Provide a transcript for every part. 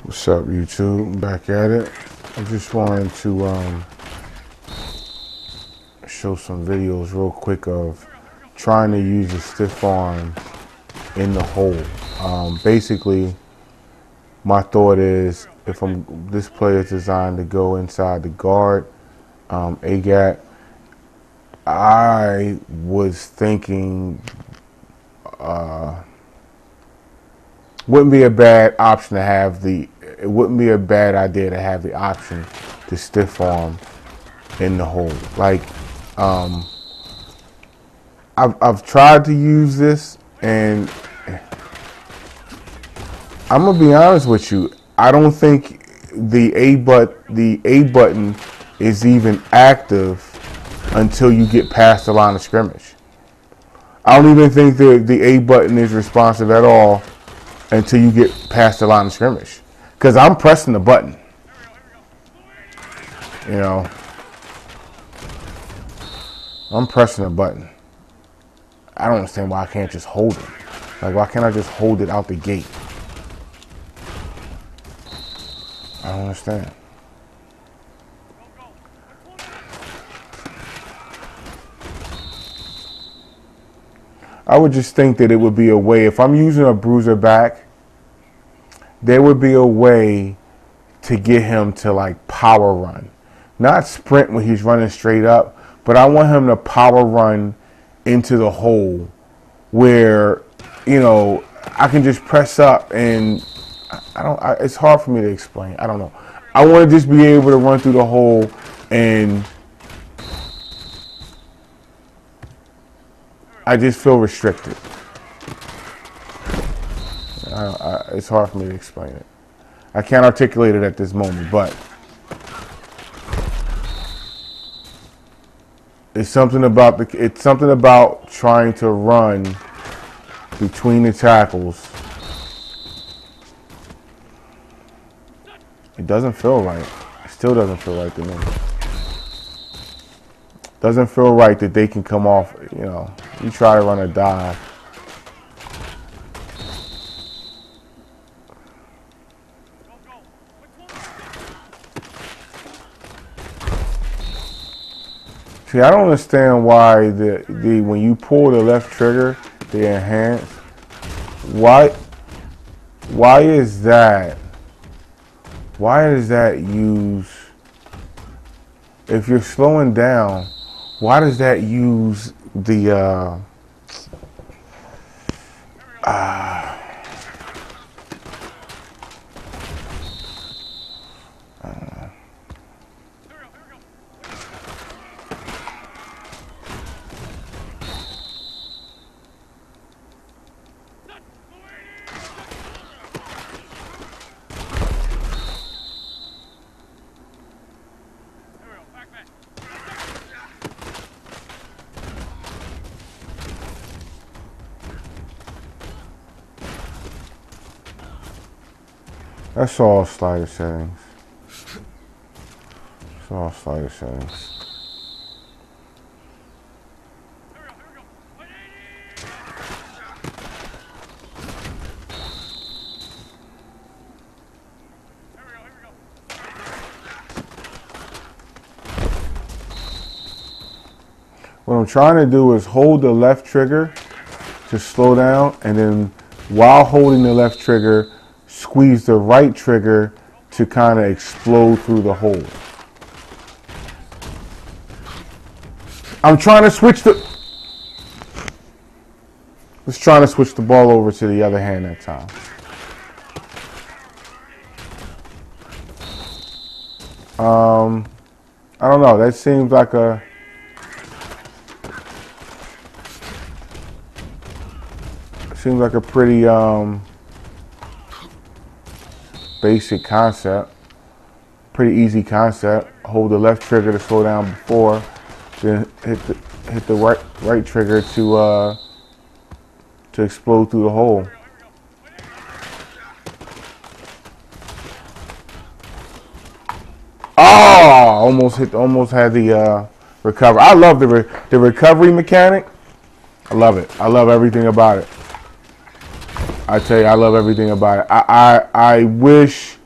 What's up, YouTube? Back at it. I just wanted to show some videos real quick of trying to use a stiff arm in the hole. Basically, my thought is if this player is designed to go inside the guard, A-gap, I was thinking wouldn't be a bad option to have it wouldn't be a bad idea to have the option to stiff arm in the hole. Like, I've tried to use this, and I'm gonna be honest with you. I don't think the A button is even active until you get past the line of scrimmage. I don't even think the A button is responsive at all until you get past the line of scrimmage. Because I'm pressing the button. You know, I'm pressing the button. I don't understand why I can't just hold it. Like, why can't I just hold it out the gate? I don't understand. I would just think that it would be a way, if I'm using a bruiser back, there would be a way to get him to like power run. Not sprint when he's running straight up, but I want him to power run into the hole where, you know, I can just press up and it's hard for me to explain. I don't know. I want to just be able to run through the hole and I just feel restricted. It's hard for me to explain it. I can't articulate it at this moment, but it's something about trying to run between the tackles. It doesn't feel right. It still doesn't feel right to me. Doesn't feel right that they can come off, you know, you try to run a dive. See, I don't understand why when you pull the left trigger, the enhance, why is that used? If you're slowing down, why does that use the that's all slider settings. It's all slider settings. What I'm trying to do is hold the left trigger to slow down, and then while holding the left trigger, squeeze the right trigger to kind of explode through the hole. I'm trying to switch the ball over to the other hand that time. I don't know. That seems like a pretty basic concept, pretty easy concept. Hold the left trigger to slow down before, then hit the right trigger to explode through the hole. Oh, almost had the recover. I love the recovery mechanic. I love it. I love everything about it. I tell you, I love everything about it. I wish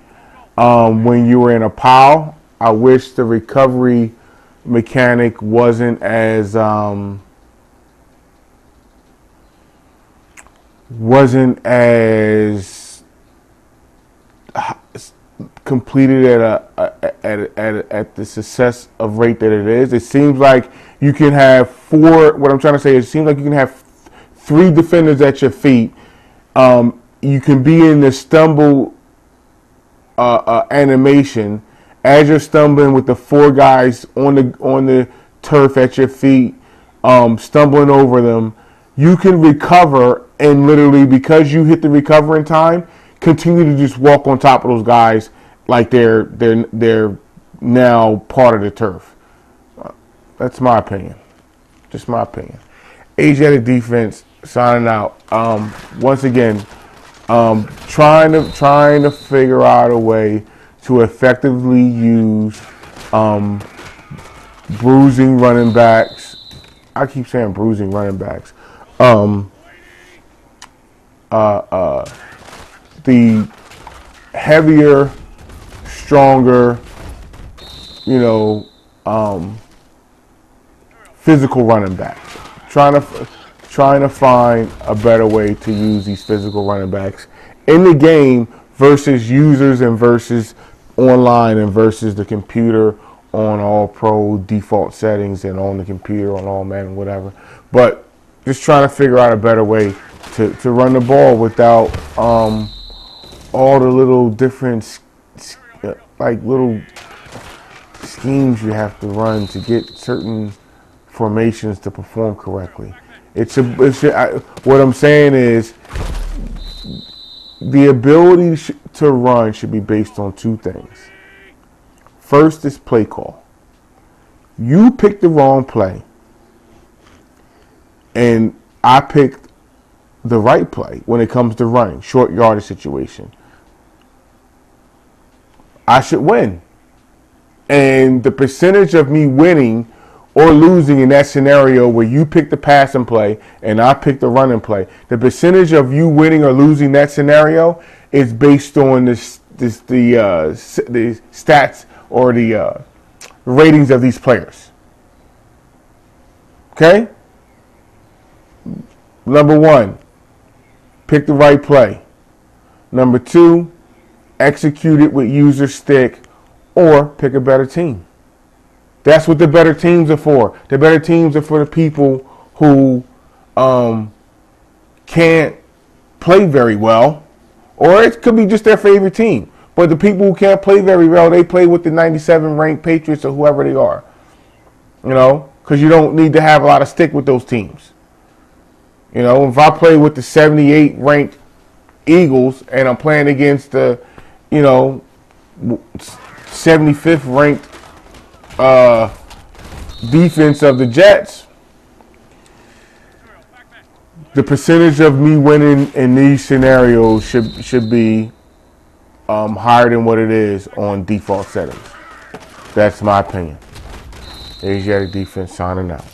when you were in a pile. I wish the recovery mechanic wasn't as completed at the success of rate that it is. It seems like you can have four. What I'm trying to say is, it seems like you can have three defenders at your feet. You can be in the stumble animation as you're stumbling with the four guys on the turf at your feet, stumbling over them. You can recover, and literally, because you hit the recover in time, continue to just walk on top of those guys like they're now part of the turf. That's my opinion. Just my opinion. Asiatic defense signing out. Once again, trying to figure out a way to effectively use bruising running backs. I keep saying bruising running backs. The heavier, stronger, physical running backs. Trying to find a better way to use these physical running backs in the game versus users and versus online and versus the computer on AllPro default settings and on the computer on all Madden, whatever. But just trying to figure out a better way to run the ball without all the little different little schemes you have to run to get certain formations to perform correctly. What I'm saying is the ability to run should be based on two things. First is play call. You picked the wrong play, and I picked the right play when it comes to running, short yardage situation. I should win. And the percentage of me winning or losing in that scenario where you pick the passing play and I pick the running play, the percentage of you winning or losing that scenario is based on the stats or the ratings of these players. Okay? Number one, pick the right play. Number two, execute it with user stick or pick a better team. That's what the better teams are for. The better teams are for the people who can't play very well, or it could be just their favorite team. But the people who can't play very well, they play with the 97 ranked Patriots or whoever they are. Because you don't need to have a lot of stick with those teams. If I play with the 78 ranked Eagles and I'm playing against the 75th ranked defense of the Jets, the percentage of me winning in these scenarios should be higher than what it is on default settings. That's my opinion. Asiatic defense signing out.